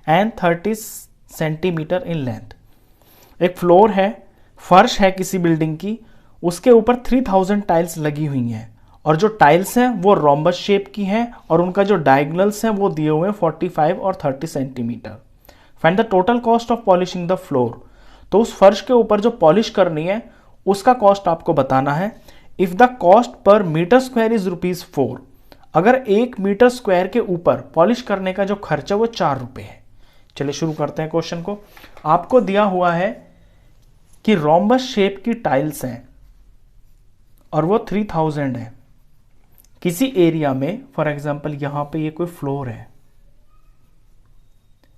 And 30 centimetre in length. एक floor है, फर्श है किसी बिल्डिंग की, उसके ऊपर 3000 टाइल्स लगी हुई हैं और जो टाइल्स हैं वो रोम्बस शेप की हैं और उनका जो डायगोनल्स हैं वो दिए हुए हैं 45 और 30 centimetre. Find the total cost of polishing the floor. तो उस फर्श के ऊपर जो पॉलिश करनी है उसका कॉस्ट आपको बताना है। If the cost per meter square is ₹4, अगर 1 मीटर स्क्वायर के ऊपर पॉलिश करने का जो खर्चा वो ₹4 है। चलिए शुरू करते हैं क्वेश्चन को। आपको दिया हुआ है कि रोम्बस शेप की टाइल्स हैं और वो 3000 है किसी एरिया में। फॉर एग्जांपल यहां पे ये कोई फ्लोर है,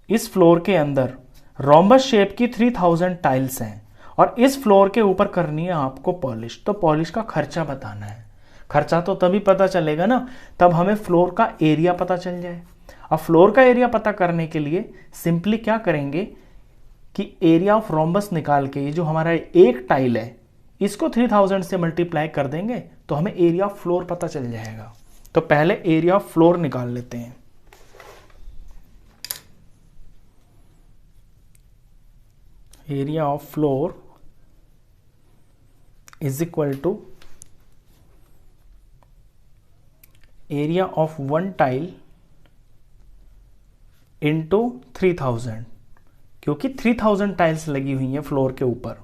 इस फ्लोर के अंदर रोम्बस शेप की 3000 टाइल्स हैं और इस फ्लोर के ऊपर करनी है आपको पॉलिश। तो पॉलिश का खर्चा बताना है। खर्चा तो तभी पता चलेगा ना तब हमें फ्लोर का एरिया पता चल जाए। अब फ्लोर का एरिया पता करने के लिए सिंपली क्या करेंगे कि एरिया ऑफ रोम्बस निकाल के ये जो हमारा एक टाइल है इसको 3000 से मल्टीप्लाई कर देंगे तो हमें एरिया ऑफ फ्लोर पता चल जाएगा। तो पहले एरिया ऑफ फ्लोर निकाल लेते हैं। Area of floor is equal to area of one tile into 3000, क्योंकि 3000 टाइल्स लगी हुई हैं फ्लोर के ऊपर।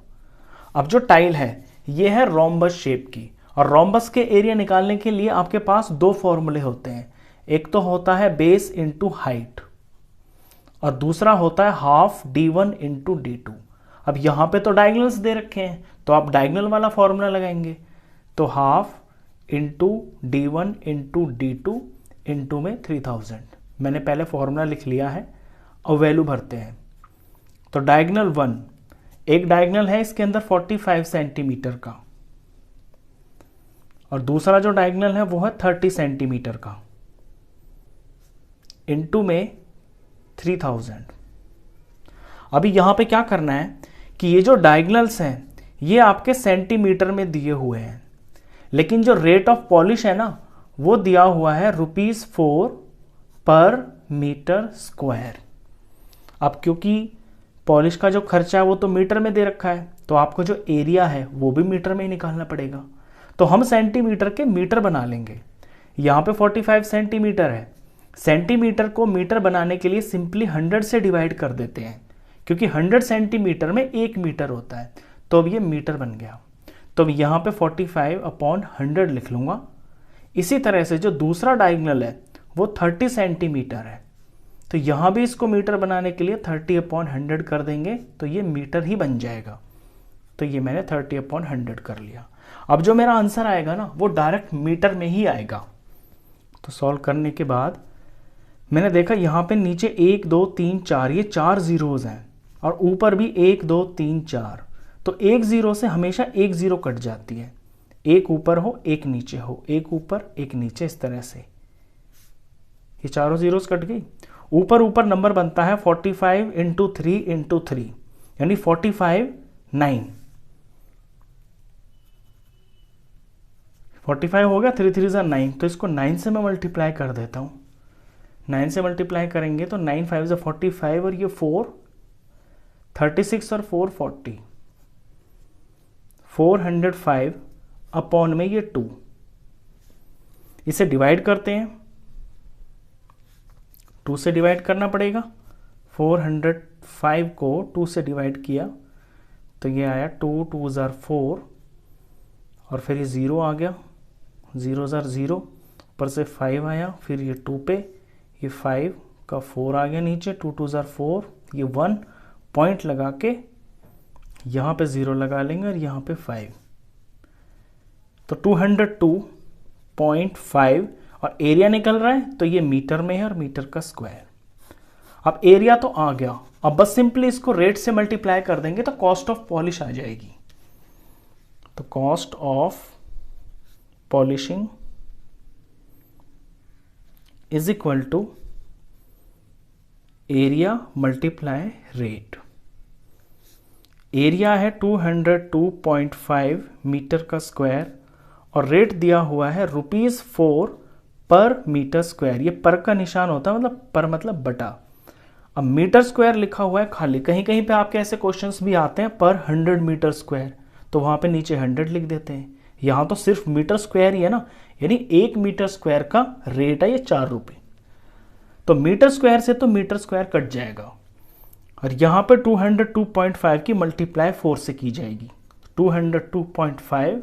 अब जो टाइल है ये है रोम्बस शेप की और रोम्बस के एरिया निकालने के लिए आपके पास दो फॉर्मूले होते हैं। एक तो होता है बेस इंटू हाइट और दूसरा होता है हाफ d1 इंटू d2। अब यहां पे तो डायगोनल्स दे रखे हैं तो आप डायगोनल वाला फॉर्मूला लगाएंगे। तो half into d1 into d2 into में 3000। मैंने पहले फॉर्मूला लिख लिया है और वैल्यू भरते हैं। तो डायगोनल 1, एक डायगोनल है इसके अंदर 45 सेंटीमीटर का और दूसरा जो डायगोनल है वो है 30 सेंटीमीटर का, इनटू में 3000। अभी यहां पे क्या करना है कि ये जो डायगोनल्स हैं ये आपके सेंटीमीटर में दिए हुए हैं, लेकिन जो रेट ऑफ पॉलिश है ना वो दिया हुआ है ₹4 पर मीटर स्क्वायर। अब क्योंकि पॉलिश का जो खर्चा है वो तो मीटर में दे रखा है तो आपको जो एरिया है वो भी मीटर में ही निकालना पड़ेगा। तो हम सेंटीमीटर के मीटर बना लेंगे। यहाँ पे 45 सेंटीमीटर है, सेंटीमीटर को मीटर बनाने के लिए सिंपली 100 से डिवाइड कर देते हैं क्योंकि 100 सेंटीमीटर में 1 मीटर होता है। तो अब ये मीटर बन गया। तो अब यहाँ पे 45/100 लिख लूँगा। इसी तरह से जो दूसरा डायगोनल है वो 30 सेंटीमीटर है तो यहाँ भी इसको मीटर बनाने के लिए 30/100 कर देंगे तो ये मीटर ही बन जाएगा। तो ये मैंने 30/100 कर लिया। अब जो मेरा आंसर आएगा ना वो डायरेक्ट मीटर में ही आएगा। तो सॉल्व करने के बाद मैंने देखा यहाँ पे नीचे 1 2 3 4 ये 4 जीरोज हैं और ऊपर भी 1 2 3 4। तो एक जीरो से हमेशा एक जीरो कट जाती है, एक ऊपर हो एक नीचे हो, एक ऊपर एक नीचे, इस तरह से ये चारों जीरोस कट गई। ऊपर ऊपर नंबर बनता है 45 इंटू 3 इंटू 3 यानी 45 9। 45 हो गया, 3 3 9। तो इसको 9 से मैं मल्टीप्लाई कर देता हूँ। 9 से मल्टीप्लाई करेंगे तो 9 5 45 और ये 4 36 और 4 40, 405 अपॉन में ये 2। इसे डिवाइड करते हैं, 2 से डिवाइड करना पड़ेगा। 405 को 2 से डिवाइड किया तो ये आया 2 2 4 और फिर ये 0 आ गया, 0 0 ऊपर से 5 आया, फिर ये 2 पे, ये 5 का 4 आ गया नीचे, 2 2 4, ये 1 पॉइंट लगा के यहाँ पे 0 लगा लेंगे और यहाँ पे 5। तो 202.5 और एरिया निकल रहा है तो ये मीटर में है और मीटर का स्क्वायर। अब एरिया तो आ गया, अब बस सिंपली इसको रेट से मल्टीप्लाई कर देंगे तो कॉस्ट ऑफ पॉलिश आ जाएगी। तो cost of polishing is equal to area multiply rate. Area है 202.5 मीटर का स्क्वायर और रेट दिया हुआ है ₹4 पर मीटर स्क्वायर। ये पर का निशान होता है, मतलब पर मतलब बटा। अब मीटर स्क्वायर लिखा हुआ है खाली, कहीं कहीं पे आपके ऐसे क्वेश्चंस भी आते हैं पर 100 मीटर स्क्वायर, तो वहां पे नीचे 100 लिख देते हैं। यहां तो सिर्फ मीटर स्क्वायर ही है ना, यानी 1 मीटर स्क्वायर का रेट है ये 4 रुपये। तो मीटर स्क्वायर से तो मीटर स्क्वायर कट जाएगा, और यहां पे 202.5 की मल्टीप्लाई 4 से की जाएगी। 202.5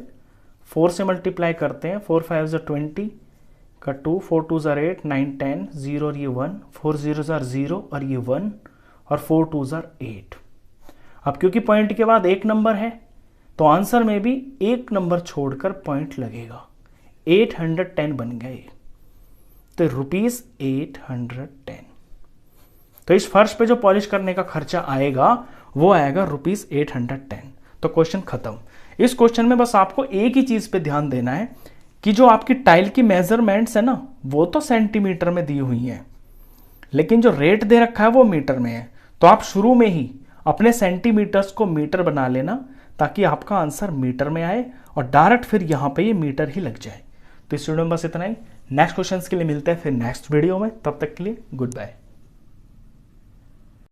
4 से मल्टीप्लाई करते हैं, 4 5 ज़ा 20 का 2, 4 2 ज़ा 8, 9 10, 0 और ये 1, 4 0 ज़ा 0 और ये 1, और 4 2 ज़ा 8। अब क्योंकि पॉइंट के बाद एक नंबर है तो आंसर में भी एक नंबर छोड़कर पॉइंट लगेगा। 810 बन गए, तो ₹810। तो इस फर्श पे जो पॉलिश करने का खर्चा आएगा वो आएगा ₹810। तो क्वेश्चन खत्म। इस क्वेश्चन में बस आपको एक ही चीज पे ध्यान देना है कि जो आपकी टाइल की मेजरमेंट्स है ना, वो तो सेंटीमीटर में दी हुई है, लेकिन जो रेट दे रखा है वो मीटर में है। तो आप शुरू में ही अपने सेंटीमीटर्स को मीटर बना लेना ताकि आपका आंसर मीटर में आए और डायरेक्ट फिर यहां पे ये मीटर ही लग जाए। तो इस वीडियो में बस इतना ही। नेक्स्ट क्वेश्चन के लिए मिलते हैं फिर नेक्स्ट वीडियो में, तब तक के लिए गुड बाय।